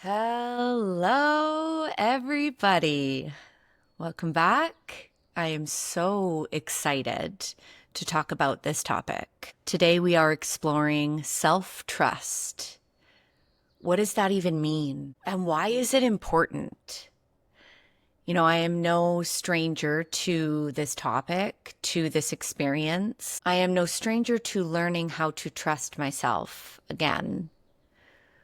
Hello, everybody. Welcome back. I am so excited to talk about this topic. Today, we are exploring self-trust. What does that even mean? And why is it important? I am no stranger to this topic, to this experience. I am no stranger to learning how to trust myself again.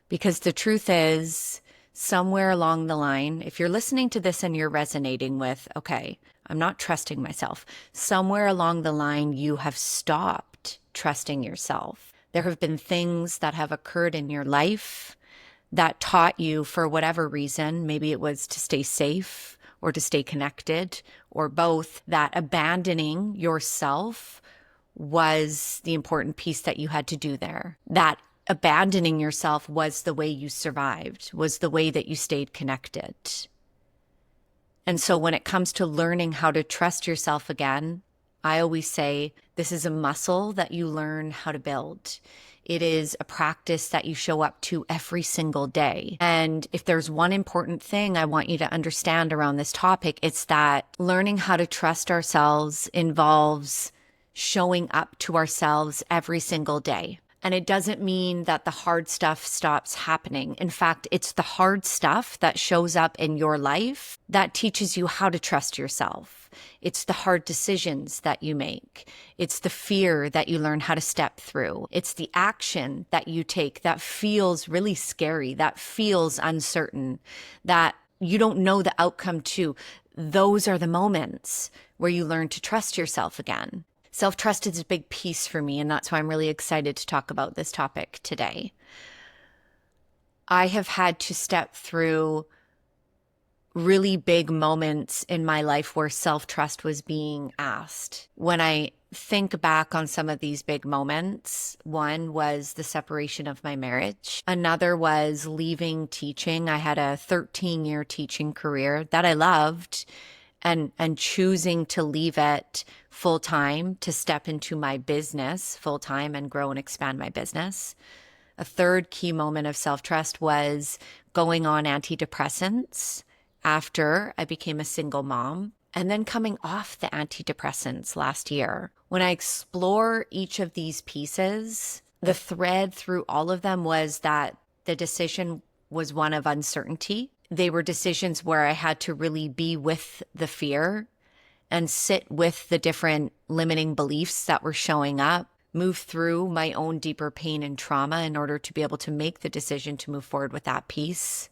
Because the truth is, somewhere along the line, if you're listening to this and you're resonating with, okay, I'm not trusting myself, somewhere along the line, you have stopped trusting yourself. There have been things that have occurred in your life that taught you, for whatever reason, maybe it was to stay safe or to stay connected or both, that abandoning yourself was the important piece that you had to do there. That abandoning yourself was the way you survived, was the way that you stayed connected. And so when it comes to learning how to trust yourself again, I always say this is a muscle that you learn how to build. It is a practice that you show up to every single day. And if there's one important thing I want you to understand around this topic, it's that learning how to trust ourselves involves showing up to ourselves every single day. And it doesn't mean that the hard stuff stops happening. In fact, it's the hard stuff that shows up in your life that teaches you how to trust yourself. It's the hard decisions that you make. It's the fear that you learn how to step through. It's the action that you take that feels really scary, that feels uncertain, that you don't know the outcome to. Those are the moments where you learn to trust yourself again. Self-trust is a big piece for me, and that's why I'm really excited to talk about this topic today. I have had to step through really big moments in my life where self-trust was being asked. When I think back on some of these big moments, one was the separation of my marriage. Another was leaving teaching. I had a 13-year teaching career that I loved, and choosing to leave it full time to step into my business full time and grow and expand my business. A third key moment of self-trust was going on antidepressants after I became a single mom, and then coming off the antidepressants last year. When I explore each of these pieces, the thread through all of them was that the decision was one of uncertainty. They were decisions where I had to really be with the fear and sit with the different limiting beliefs that were showing up, move through my own deeper pain and trauma in order to be able to make the decision to move forward with that piece.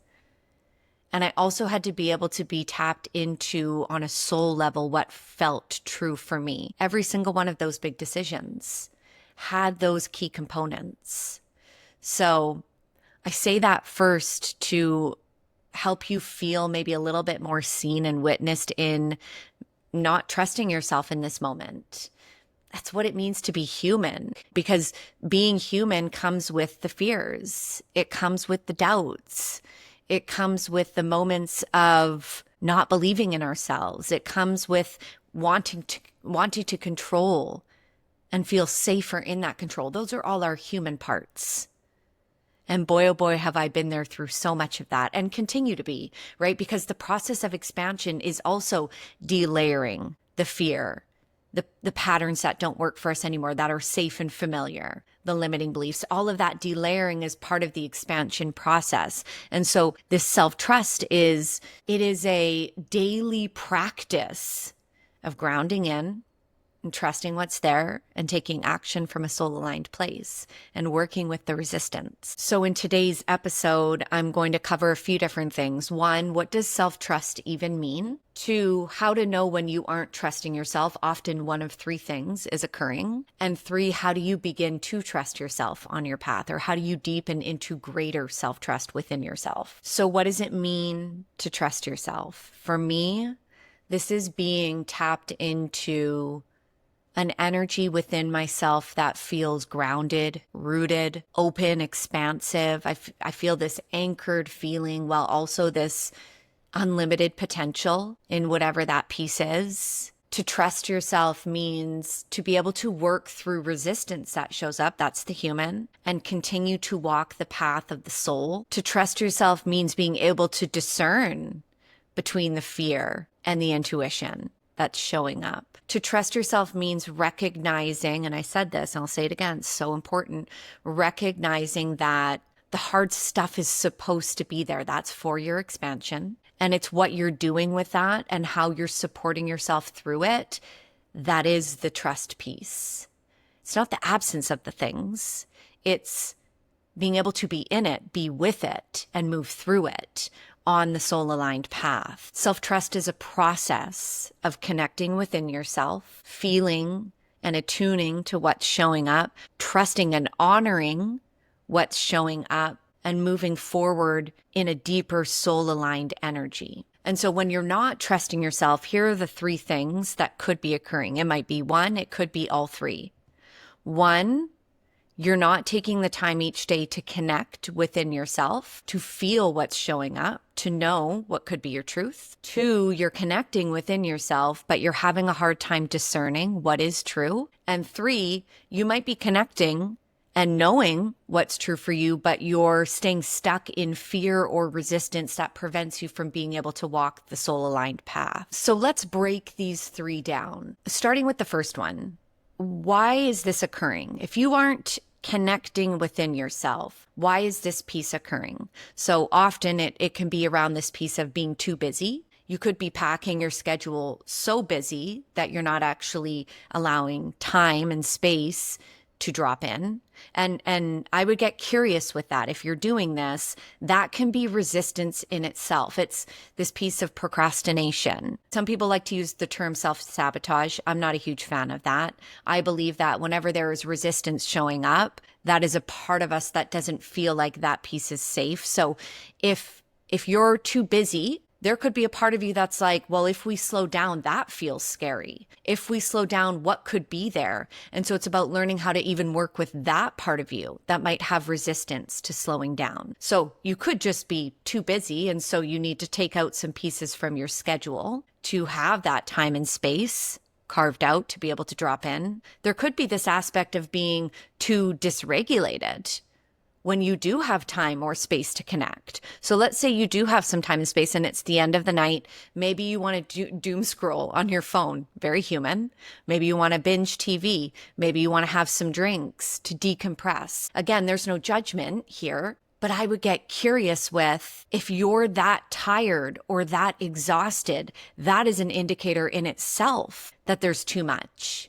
And I also had to be able to be tapped into, on a soul level, what felt true for me. Every single one of those big decisions had those key components. So I say that first to help you feel maybe a little bit more seen and witnessed in not trusting yourself in this moment. That's what it means to be human, because being human comes with the fears. It comes with the doubts. It comes with the moments of not believing in ourselves. It comes with wanting to control and feel safer in that control. Those are all our human parts. And boy, oh boy, have I been there through so much of that and continue to be, right? Because the process of expansion is also delayering the fear, the patterns that don't work for us anymore, that are safe and familiar, the limiting beliefs. All of that delayering is part of the expansion process. And so this self-trust it is a daily practice of grounding in and trusting what's there and taking action from a soul-aligned place and working with the resistance. So in today's episode, I'm going to cover a few different things. One, what does self-trust even mean? Two, how to know when you aren't trusting yourself. Often one of three things is occurring. And three, how do you begin to trust yourself on your path, or how do you deepen into greater self-trust within yourself? So what does it mean to trust yourself? For me, this is being tapped into an energy within myself that feels grounded, rooted, open, expansive. I feel this anchored feeling, while also this unlimited potential in whatever that piece is. To trust yourself means to be able to work through resistance that shows up, that's the human, and continue to walk the path of the soul. To trust yourself means being able to discern between the fear and the intuition that's showing up. To trust yourself means recognizing, and I said this, and I'll say it again, it's so important, recognizing that the hard stuff is supposed to be there. That's for your expansion. And it's what you're doing with that and how you're supporting yourself through it. That is the trust piece. It's not the absence of the things. It's being able to be in it, be with it, and move through it on the soul-aligned path. Self-trust is a process of connecting within yourself, feeling and attuning to what's showing up, trusting and honoring what's showing up, and moving forward in a deeper soul-aligned energy. And so when you're not trusting yourself, here are the three things that could be occurring. It might be one, it could be all three. One, you're not taking the time each day to connect within yourself, to feel what's showing up, to know what could be your truth. Two, you're connecting within yourself, but you're having a hard time discerning what is true. And three, you might be connecting and knowing what's true for you, but you're staying stuck in fear or resistance that prevents you from being able to walk the soul-aligned path. So let's break these three down. Starting with the first one. Why is this occurring? If you aren't connecting within yourself, why is this piece occurring? So often it can be around this piece of being too busy. You could be packing your schedule so busy that you're not actually allowing time and space to drop in. And I would get curious with that. If you're doing this, that can be resistance in itself. It's this piece of procrastination. Some people like to use the term self-sabotage. I'm not a huge fan of that. I believe that whenever there is resistance showing up, that is a part of us that doesn't feel like that piece is safe. So if you're too busy, there could be a part of you that's like, well, if we slow down, that feels scary. If we slow down, what could be there? And so it's about learning how to even work with that part of you that might have resistance to slowing down. So you could just be too busy. And so you need to take out some pieces from your schedule to have that time and space carved out to be able to drop in. There could be this aspect of being too dysregulated when you do have time or space to connect. So let's say you do have some time and space and it's the end of the night. Maybe you want to doom scroll on your phone. Very human. Maybe you want to binge TV. Maybe you want to have some drinks to decompress. Again, there's no judgment here, but I would get curious with if you're that tired or that exhausted, that is an indicator in itself that there's too much.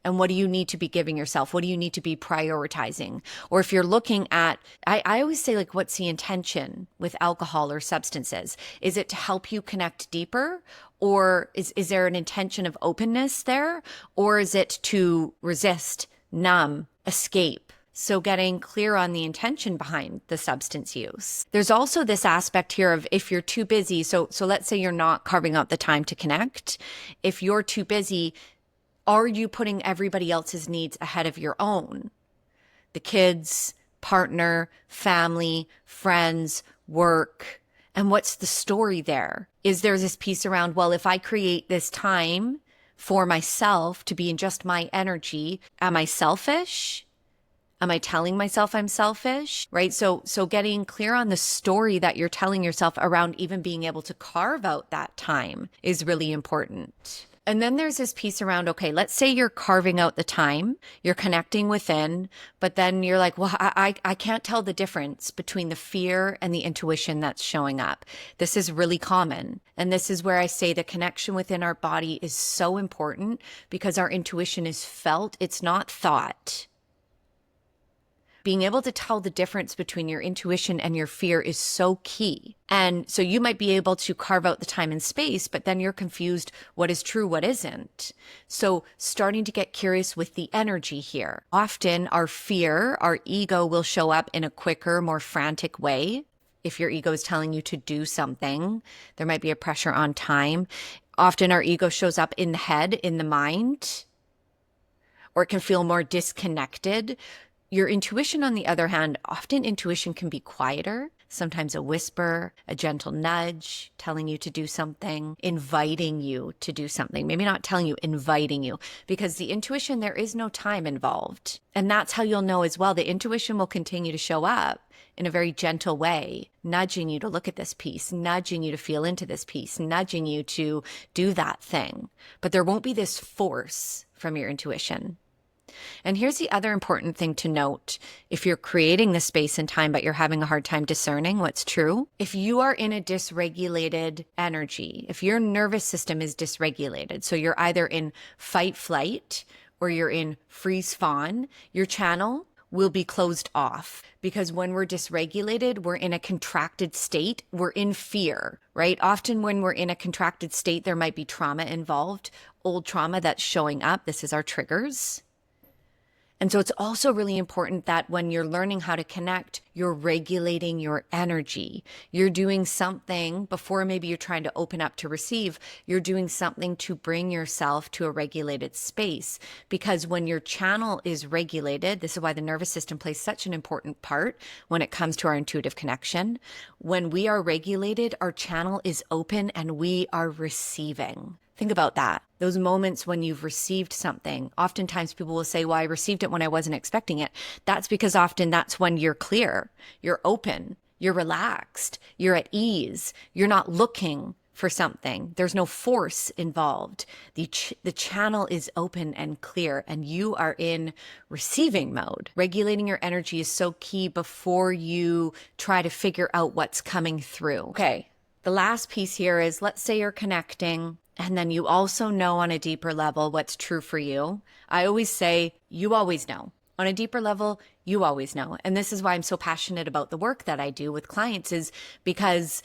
And what do you need to be giving yourself? What do you need to be prioritizing? Or if you're looking at, I always say, like, what's the intention with alcohol or substances? Is it to help you connect deeper? Or is there an intention of openness there? Or is it to resist, numb, escape? So getting clear on the intention behind the substance use. There's also this aspect here of if you're too busy. So let's say you're not carving out the time to connect. If you're too busy, are you putting everybody else's needs ahead of your own? The kids, partner, family, friends, work. And what's the story there? Is there this piece around, well, if I create this time for myself to be in just my energy, am I selfish? Am I telling myself I'm selfish? Right? So getting clear on the story that you're telling yourself around even being able to carve out that time is really important. And then there's this piece around, okay, let's say you're carving out the time, you're connecting within, but then you're like, well, I can't tell the difference between the fear and the intuition that's showing up. This is really common. And this is where I say the connection within our body is so important because our intuition is felt, it's not thought. Being able to tell the difference between your intuition and your fear is so key. And so you might be able to carve out the time and space, but then you're confused what is true, what isn't. So starting to get curious with the energy here. Often our fear, our ego will show up in a quicker, more frantic way. If your ego is telling you to do something, there might be a pressure on time. Often our ego shows up in the head, in the mind, or it can feel more disconnected. Your intuition, on the other hand, often intuition can be quieter. sometimes a whisper, a gentle nudge, telling you to do something, inviting you to do something. Maybe not telling you, inviting you, because the intuition, there is no time involved. And that's how you'll know as well. The intuition will continue to show up in a very gentle way, nudging you to look at this piece, nudging you to feel into this piece, nudging you to do that thing. But there won't be this force from your intuition. And here's the other important thing to note. If you're creating the space and time, but you're having a hard time discerning what's true, if you are in a dysregulated energy, if your nervous system is dysregulated, so you're either in fight, flight, or you're in freeze, fawn, your channel will be closed off, because when we're dysregulated, we're in a contracted state. We're in fear, right? Often when we're in a contracted state, there might be trauma involved, old trauma that's showing up. This is our triggers. And so it's also really important that when you're learning how to connect, you're regulating your energy. You're doing something before maybe you're trying to open up to receive. You're doing something to bring yourself to a regulated space. Because when your channel is regulated, this is why the nervous system plays such an important part when it comes to our intuitive connection. When we are regulated, our channel is open and we are receiving. Think about that. Those moments when you've received something, oftentimes people will say, well, I received it when I wasn't expecting it. That's because often that's when you're clear, you're open, you're relaxed, you're at ease, you're not looking for something. There's no force involved. The channel is open and clear, and you are in receiving mode. Regulating your energy is so key before you try to figure out what's coming through. Okay, the last piece here is, let's say you're connecting, and then you also know on a deeper level what's true for you. I always say, you always know. On a deeper level, you always know. And this is why I'm so passionate about the work that I do with clients, is because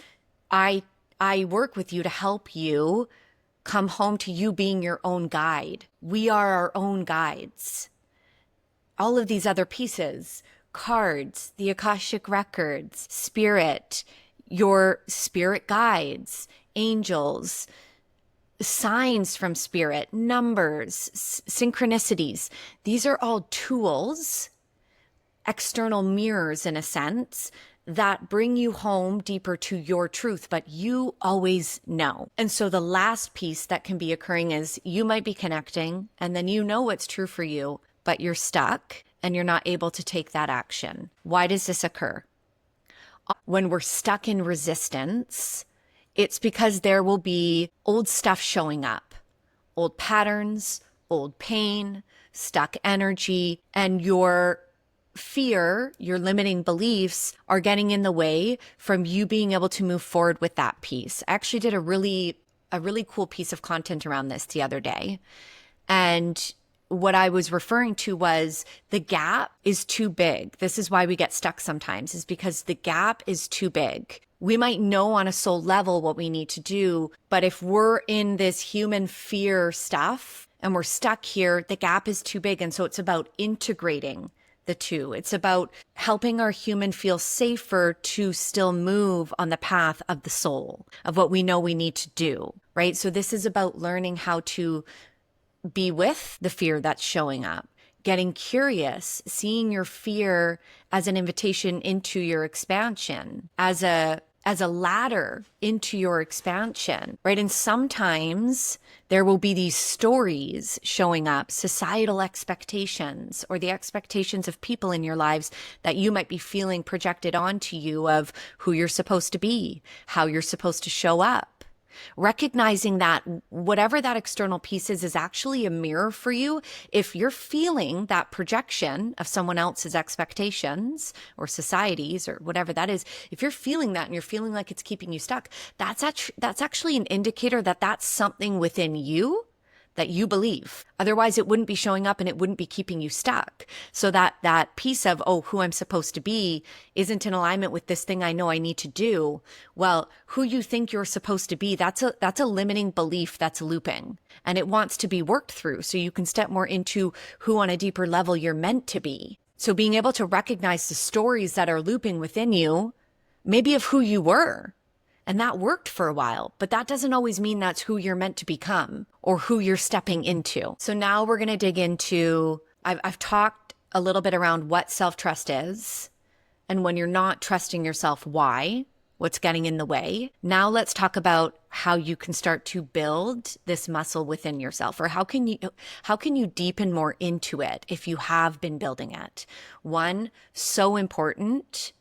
I work with you to help you come home to you being your own guide. We are our own guides. All of these other pieces, cards, the Akashic records, spirit, your spirit guides, angels, signs from spirit, numbers, synchronicities. These are all tools, external mirrors in a sense, that bring you home deeper to your truth, but you always know. And so the last piece that can be occurring is you might be connecting and then you know what's true for you, but you're stuck and you're not able to take that action. Why does this occur? When we're stuck in resistance, it's because there will be old stuff showing up, old patterns, old pain, stuck energy, and your fear, your limiting beliefs are getting in the way from you being able to move forward with that piece. I actually did a really cool piece of content around this the other day. And what I was referring to was the gap is too big. This is why we get stuck sometimes, is because the gap is too big. We might know on a soul level what we need to do, but if we're in this human fear stuff and we're stuck here, the gap is too big. And so it's about integrating the two. It's about helping our human feel safer to still move on the path of the soul, of what we know we need to do, right? So this is about learning how to be with the fear that's showing up, getting curious, seeing your fear as an invitation into your expansion, as a ladder into your expansion, right? And sometimes there will be these stories showing up, societal expectations, or the expectations of people in your lives that you might be feeling projected onto you of who you're supposed to be, how you're supposed to show up. Recognizing that whatever that external piece is actually a mirror for you. If you're feeling that projection of someone else's expectations or societies or whatever that is, if you're feeling that and you're feeling like it's keeping you stuck, that's actually an indicator that that's something within you that you believe. Otherwise, it wouldn't be showing up and it wouldn't be keeping you stuck. So that piece of, oh, who I'm supposed to be isn't in alignment with this thing I know I need to do. Well, who you think you're supposed to be, that's a limiting belief that's looping. And it wants to be worked through so you can step more into who on a deeper level you're meant to be. So being able to recognize the stories that are looping within you, maybe of who you were. And that worked for a while, but that doesn't always mean that's who you're meant to become or who you're stepping into. So now we're going to dig into, I've talked a little bit around what self-trust is And when you're not trusting yourself, why? What's getting in the way? Now let's talk about how you can start to build this muscle within yourself, or how can you deepen more into it if you have been building it? One, so important,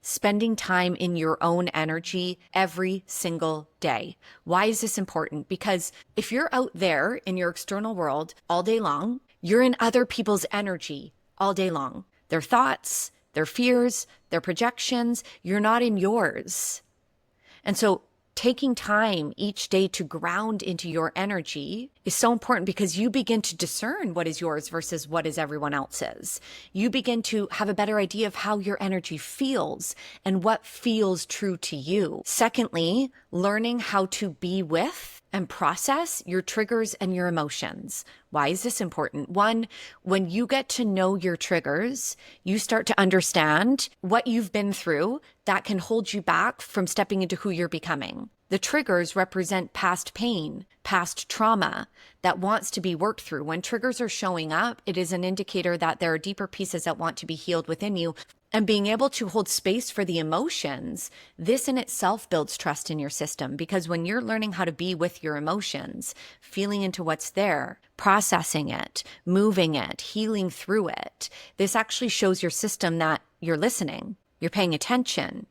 spending time in your own energy every single day. Why is this important? Because if you're out there in your external world all day long, you're in other people's energy all day long. Their thoughts, their fears, their projections, you're not in yours. And so taking time each day to ground into your energy is so important, because you begin to discern what is yours versus what is everyone else's. You begin to have a better idea of how your energy feels and what feels true to you. Secondly, learning how to be with and process your triggers and your emotions. Why is this important? One, when you get to know your triggers, you start to understand what you've been through that can hold you back from stepping into who you're becoming. The triggers represent past pain, past trauma that wants to be worked through. When triggers are showing up, it is an indicator that there are deeper pieces that want to be healed within you. And being able to hold space for the emotions, this in itself builds trust in your system, because when you're learning how to be with your emotions, feeling into what's there, processing it, moving it, healing through it, this actually shows your system that you're listening, you're paying attention.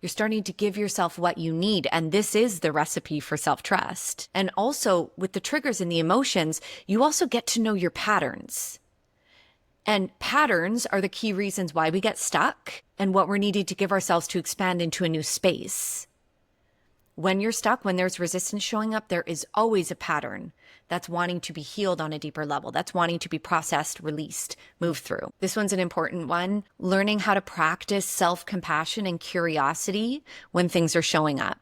You're starting to give yourself what you need. And this is the recipe for self-trust. And also with the triggers and the emotions, you also get to know your patterns. And patterns are the key reasons why we get stuck and what we're needing to give ourselves to expand into a new space. When you're stuck, when there's resistance showing up, there is always a pattern that's wanting to be healed on a deeper level, that's wanting to be processed, released, moved through. This one's an important one. Learning how to practice self-compassion and curiosity when things are showing up.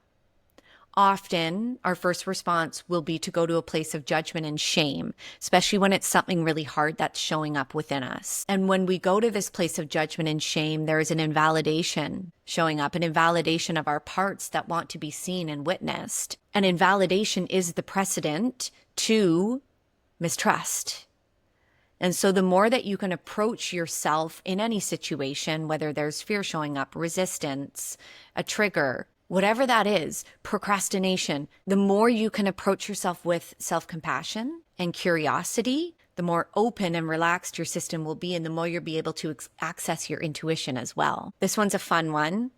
Often, our first response will be to go to a place of judgment and shame, especially when it's something really hard that's showing up within us. And when we go to this place of judgment and shame, there is an invalidation showing up, an invalidation of our parts that want to be seen and witnessed. And invalidation is the precedent to mistrust. And so the more that you can approach yourself in any situation, whether there's fear showing up, resistance, a trigger, whatever that is, procrastination, the more you can approach yourself with self-compassion and curiosity, the more open and relaxed your system will be, and the more you'll be able to access your intuition as well. This one's a fun one.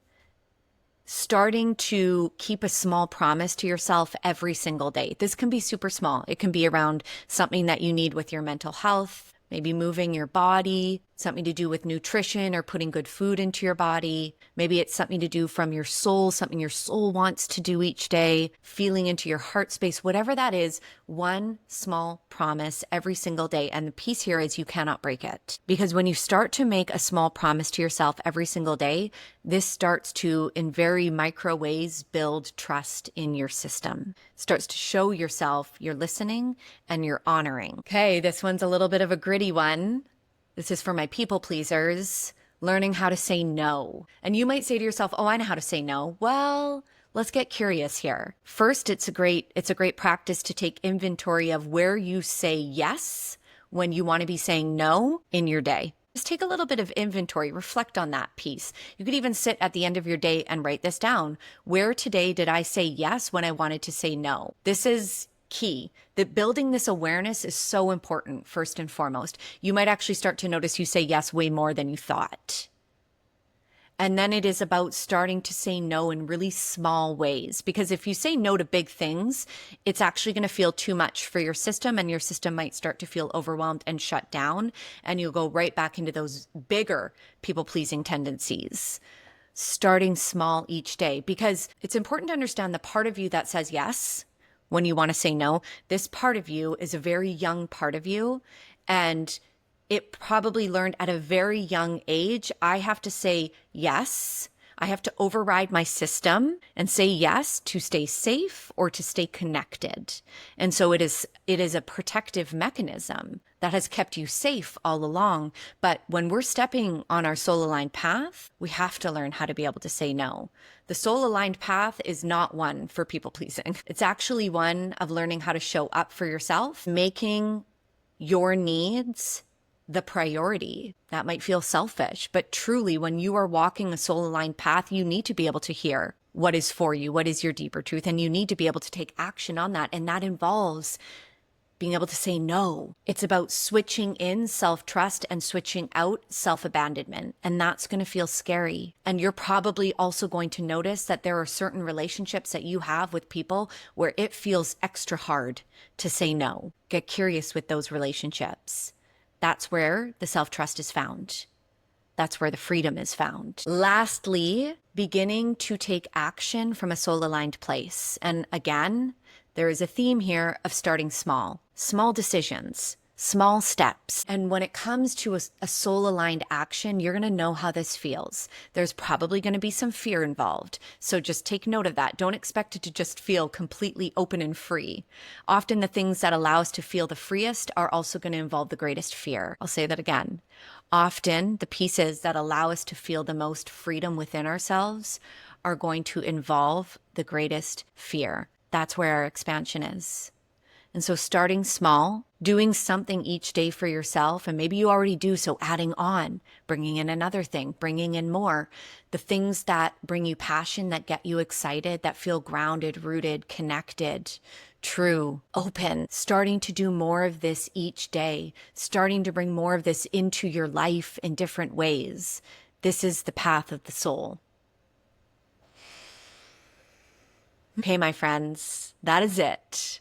Starting to keep a small promise to yourself every single day. This can be super small. It can be around something that you need with your mental health, maybe moving your body, something to do with nutrition or putting good food into your body. Maybe it's something to do from your soul, something your soul wants to do each day, feeling into your heart space, whatever that is, one small promise every single day. And the piece here is you cannot break it. Because when you start to make a small promise to yourself every single day, this starts to, in very micro ways, build trust in your system. It starts to show yourself you're listening and you're honoring. Okay, this one's a little bit of a gritty one. This is for my people pleasers, learning how to say no. And you might say to yourself, oh, I know how to say no. Well, let's get curious here. First, it's a great practice to take inventory of where you say yes when you want to be saying no in your day. Just take a little bit of inventory, reflect on that piece. You could even sit at the end of your day and write this down. Where today did I say yes when I wanted to say no? This is key. That building this awareness is so important, first and foremost. You might actually start to notice you say yes way more than you thought. And then it is about starting to say no in really small ways. Because if you say no to big things, it's actually going to feel too much for your system, and your system might start to feel overwhelmed and shut down, and you'll go right back into those bigger people-pleasing tendencies. Starting small each day, because it's important to understand the part of you that says yes when you want to say no. This part of you is a very young part of you, and it probably learned at a very young age, I have to say yes. I have to override my system and say yes to stay safe or to stay connected. And so it is a protective mechanism that has kept you safe all along. But when we're stepping on our soul-aligned path, we have to learn how to be able to say no. The soul-aligned path is not one for people-pleasing. It's actually one of learning how to show up for yourself, making your needs the priority. That might feel selfish, but truly, when you are walking a soul aligned path, you need to be able to hear what is for you, what is your deeper truth, and you need to be able to take action on that. And that involves being able to say no. It's about switching in self-trust and switching out self-abandonment. And that's going to feel scary. And you're probably also going to notice that there are certain relationships that you have with people where it feels extra hard to say no. Get curious with those relationships. That's where the self-trust is found. That's where the freedom is found. Lastly, beginning to take action from a soul-aligned place. And again, there is a theme here of starting small. Small decisions, small steps. And when it comes to a soul-aligned action, you're going to know how this feels. There's probably going to be some fear involved. So just take note of that. Don't expect it to just feel completely open and free. Often the things that allow us to feel the freest are also going to involve the greatest fear. I'll say that again. Often the pieces that allow us to feel the most freedom within ourselves are going to involve the greatest fear. That's where our expansion is. And so starting small, doing something each day for yourself, and maybe you already do, so adding on, bringing in another thing, bringing in more, the things that bring you passion, that get you excited, that feel grounded, rooted, connected, true, open, starting to do more of this each day, starting to bring more of this into your life in different ways. This is the path of the soul. Okay, my friends, that is it.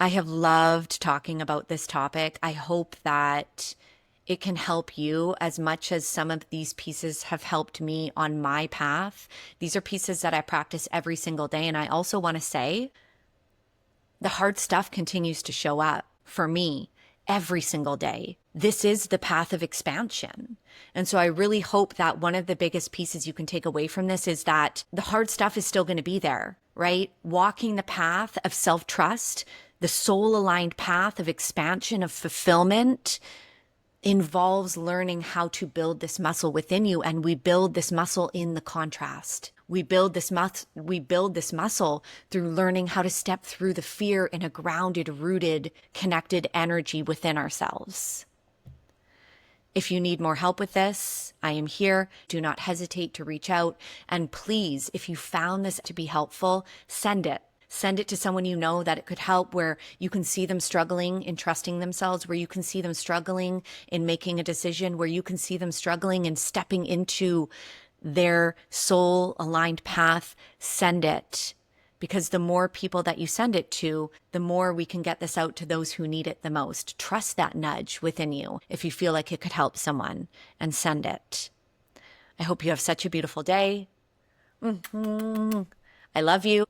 I have loved talking about this topic. I hope that it can help you as much as some of these pieces have helped me on my path. These are pieces that I practice every single day. And I also want to say the hard stuff continues to show up for me every single day. This is the path of expansion. And so I really hope that one of the biggest pieces you can take away from this is that the hard stuff is still going to be there, right? Walking the path of self-trust, the soul-aligned path of expansion, of fulfillment, involves learning how to build this muscle within you. And we build this muscle in the contrast. We build this muscle through learning how to step through the fear in a grounded, rooted, connected energy within ourselves. If you need more help with this, I am here. Do not hesitate to reach out. And please, if you found this to be helpful, send it. Send it to someone you know that it could help, where you can see them struggling in trusting themselves, where you can see them struggling in making a decision, where you can see them struggling in stepping into their soul-aligned path. Send it. Because the more people that you send it to, the more we can get this out to those who need it the most. Trust that nudge within you if you feel like it could help someone, and send it. I hope you have such a beautiful day. I love you.